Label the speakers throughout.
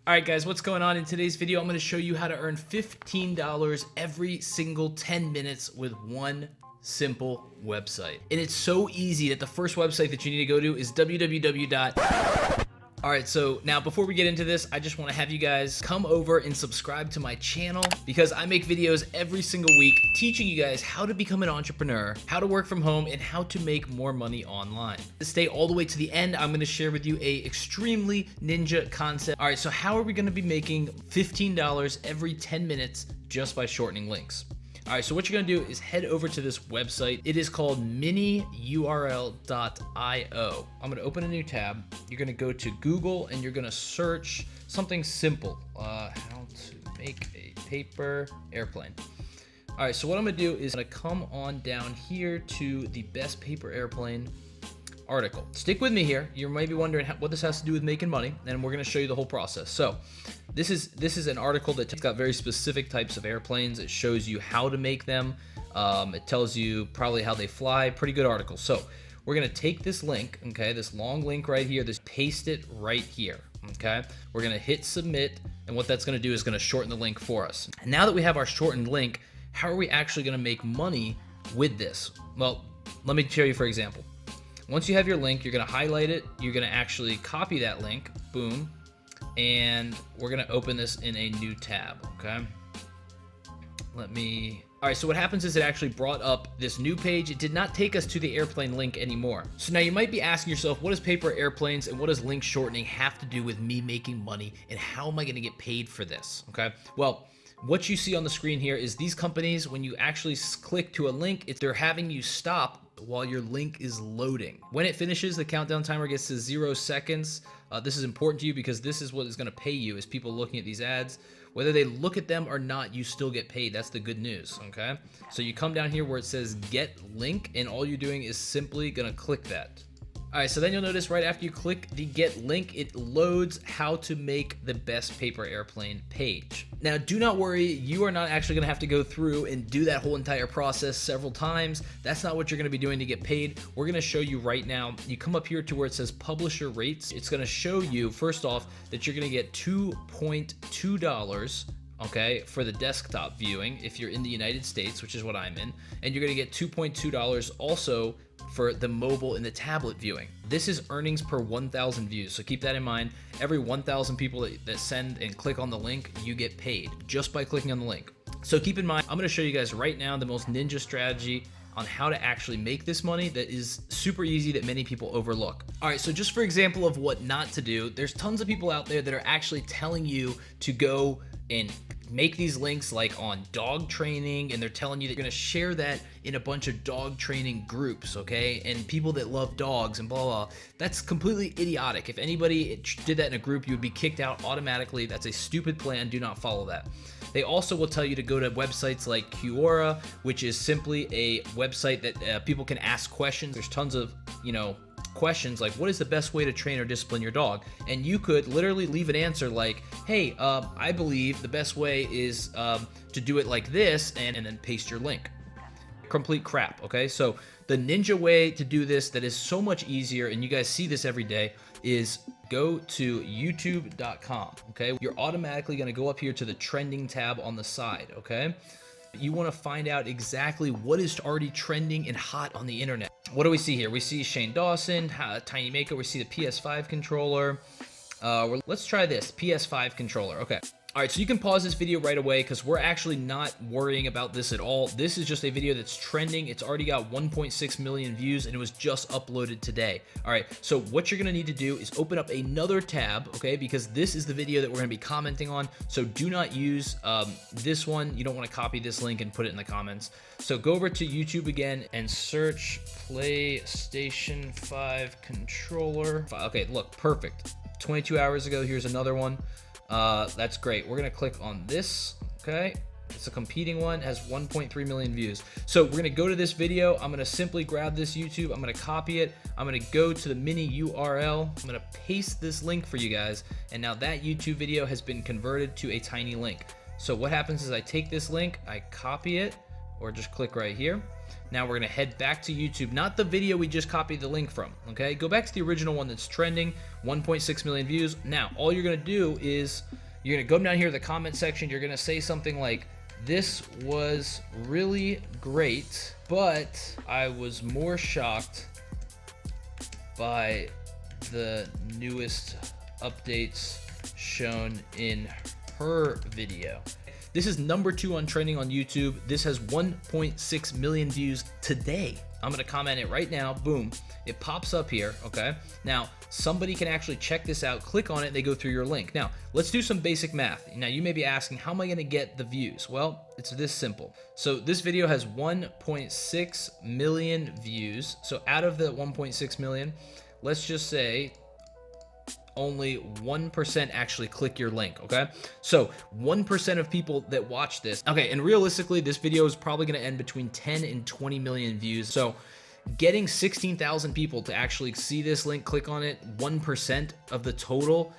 Speaker 1: Alright guys, what's going on? In today's video, I'm going to show you how to earn $15 every single 10 minutes with one simple website. And it's so easy that the first website that you need to go to is www. Alright, so now before we get into this, I just want to have you guys come over and subscribe to my channel because I make videos every single week teaching you guys how to become an entrepreneur, how to work from home, and how to make more money online. To stay all the way to the end, I'm going to share with you a extremely ninja concept. Alright, so how are we going to be making $15 every 10 minutes just by shortening links? Alright, so what you're going to do is head over to this website. It is called miniurl.io. I'm going to open a new tab. You're going to go to Google and you're going to search something simple. How to make a paper airplane. Alright, so what I'm going to do is I'm going to come on down here to the best paper airplane article. Stick with me here. You might be wondering what this has to do with making money, and we're going to show you the whole process. So this is an article that's got very specific types of airplanes. It shows you how to make them. It tells you probably how they fly. Pretty good article. So we're going to take this link, okay, this long link right here, paste it right here, okay? We're going to hit submit, and what that's going to do is going to shorten the link for us. And now that we have our shortened link, how are we actually going to make money with this? Well, let me show you for example. Once you have your link, you're going to highlight it. You're going to actually copy that link. Boom. And we're going to open this in a new tab. Okay. All right. So what happens is it actually brought up this new page. It did not take us to the airplane link anymore. So now you might be asking yourself, what does paper airplanes and what does link shortening have to do with me making money? And how am I going to get paid for this? Okay. Well, what you see on the screen here is these companies, when you actually click to a link, they're having you stop while your link is loading. When it finishes, the countdown timer gets to 0 seconds. This is important to you because this is what is going to pay you, is people looking at these ads. Whether they look at them or not, you still get paid. That's the good news, okay? So you come down here where it says get link, and all you're doing is simply going to click that. All right, so then you'll notice right after you click the get link, it loads how to make the best paper airplane page. Now, do not worry, you are not actually gonna have to go through and do that whole entire process several times. That's not what you're gonna be doing to get paid. We're gonna show you right now. You come up here to where it says publisher rates. It's gonna show you, first off, that you're gonna get $2.2, okay, for the desktop viewing if you're in the United States, which is what I'm in, and you're gonna get $2.2 also for the mobile and the tablet viewing. This is earnings per 1,000 views, so keep that in mind. Every 1,000 people that send and click on the link, you get paid just by clicking on the link. So keep in mind, I'm gonna show you guys right now the most ninja strategy on how to actually make this money that is super easy that many people overlook. All right, so just for example of what not to do, there's tons of people out there that are actually telling you to go and make these links like on dog training, and they're telling you they're gonna share that in a bunch of dog training groups, okay? And people that love dogs and blah, blah. That's completely idiotic. If anybody did that in a group, you would be kicked out automatically. That's a stupid plan. Do not follow that. They also will tell you to go to websites like Quora, which is simply a website that people can ask questions. There's tons of, questions like, what is the best way to train or discipline your dog? And you could literally leave an answer like, hey, I believe the best way is to do it like this, and then paste your link. Complete crap, okay? So the ninja way to do this that is so much easier, and you guys see this every day, is go to youtube.com, okay? You're automatically gonna go up here to the trending tab on the side, okay? You want to find out exactly what is already trending and hot on the internet. What do we see here? We see Shane Dawson, Tiny Maker. We see the PS5 controller. Let's try this PS5 controller. Okay. All right, so you can pause this video right away because we're actually not worrying about this at all. This is just a video that's trending. It's already got 1.6 million views and it was just uploaded today. All right, so what you're gonna need to do is open up another tab, okay, because this is the video that we're gonna be commenting on. So do not use this one. You don't wanna copy this link and put it in the comments. So go over to YouTube again and search PlayStation 5 controller. Okay, look, perfect. 22 hours ago, here's another one. That's great. We're gonna click on this, okay? It's a competing one, has 1.3 million views. So we're gonna go to this video. I'm gonna simply grab this YouTube. I'm gonna copy it. I'm gonna go to the mini URL. I'm gonna paste this link for you guys. And now that YouTube video has been converted to a tiny link. So what happens is I take this link, I copy it, or just click right here. Now we're gonna head back to YouTube, not the video we just copied the link from, okay? Go back to the original one that's trending, 1.6 million views. Now, all you're gonna do is, you're gonna go down here to the comment section, you're gonna say something like, "This was really great, but I was more shocked by the newest updates shown in her video." This is number 2 on trending on YouTube. This has 1.6 million views today. I'm gonna comment it right now. Boom, it pops up here, okay? Now, somebody can actually check this out, click on it, they go through your link. Now, let's do some basic math. Now, you may be asking, how am I gonna get the views? Well, it's this simple. So this video has 1.6 million views. So out of the 1.6 million, let's just say only 1% actually click your link, okay? So 1% of people that watch this, okay, and realistically, this video is probably gonna end between 10 and 20 million views. So getting 16,000 people to actually see this link, click on it, 1% of the total,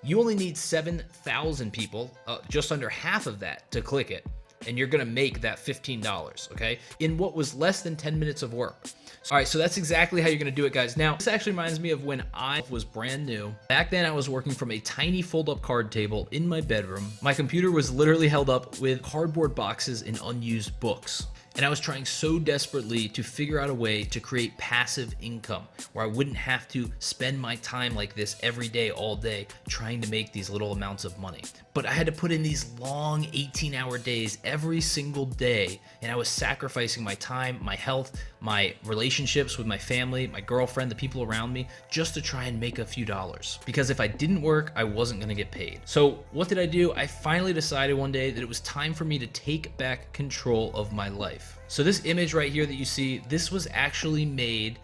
Speaker 1: you only need 7,000 people, just under half of that, to click it. And you're gonna make that $15, okay? In what was less than 10 minutes of work. All right, so that's exactly how you're gonna do it, guys. Now, this actually reminds me of when I was brand new. Back then, I was working from a tiny fold-up card table in my bedroom. My computer was literally held up with cardboard boxes and unused books. And I was trying so desperately to figure out a way to create passive income where I wouldn't have to spend my time like this every day, all day, trying to make these little amounts of money. But I had to put in these long 18-hour days every single day, and I was sacrificing my time, my health, my relationships with my family, my girlfriend, the people around me, just to try and make a few dollars. Because if I didn't work, I wasn't gonna get paid. So what did I do? I finally decided one day that it was time for me to take back control of my life. So this image right here that you see, this was actually made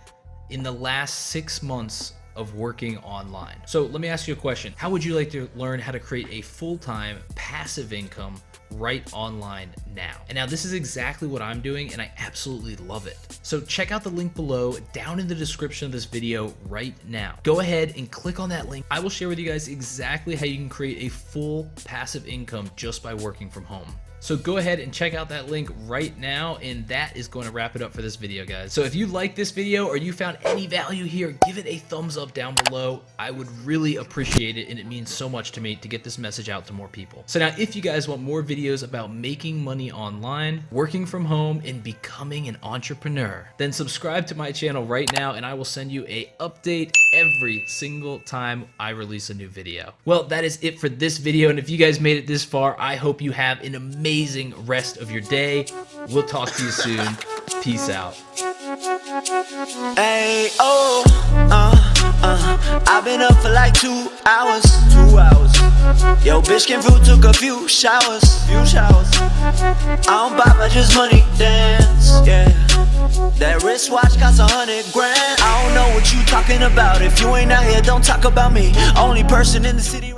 Speaker 1: in the last 6 months of working online. So let me ask you a question. How would you like to learn how to create a full-time passive income right online now? And now this is exactly what I'm doing, and I absolutely love it. So check out the link below down in the description of this video right now. Go ahead and click on that link. I will share with you guys exactly how you can create a full passive income just by working from home. So go ahead and check out that link right now, and that is going to wrap it up for this video, guys. So if you liked this video or you found any value here, give it a thumbs up down below. I would really appreciate it, and it means so much to me to get this message out to more people. So now, if you guys want more videos about making money online, working from home, and becoming an entrepreneur, then subscribe to my channel right now, and I will send you an update every single time I release a new video. Well, that is it for this video, and if you guys made it this far, I hope you have an amazing rest of your day. We'll talk to you soon. Peace out.
Speaker 2: Hey, oh, I've been up for like 2 hours. 2 hours. Yo, bitch came through, took a few showers. I don't buy much, just money dance. Yeah, that wristwatch costs 100 grand. I don't know what you talking about. If you ain't out here, don't talk about me. Only person in the city.